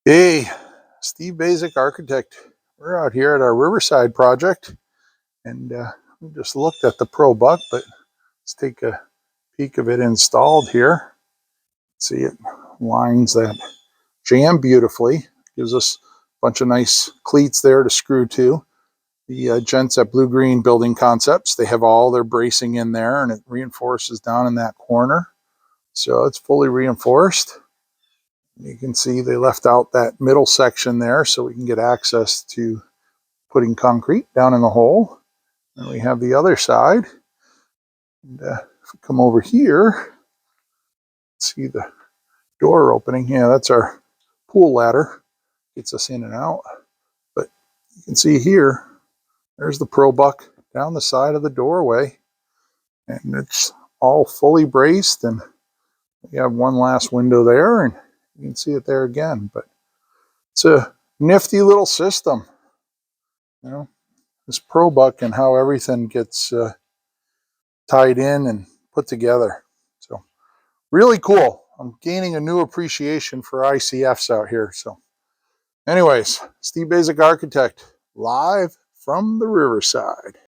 Hey, Steve Basic Architect. We're out here at our Riverside project, and we just looked at the Pro Buck, but let's take a peek of it installed here. See, it lines that jamb beautifully. Gives us a bunch of nice cleats there to screw to. The gents at Blue Green Building Concepts, they have all their bracing in there, and it reinforces down in that corner. So it's fully reinforced. You can see they left out that middle section there so we can get access to putting concrete down in the hole. And we have the other side. And if we come over here, see the door opening. Yeah, that's our pool ladder. Gets us in and out. But you can see here, there's the Pro Buck down the side of the doorway. And it's all fully braced. And we have one last window there. And you can see it there again. But it's a nifty little system. You know, this Pro Buck and how everything gets tied in and put together. So really cool. I'm gaining a new appreciation for ICFs out here. So anyways, Steve Basic Architect, live from the Riverside.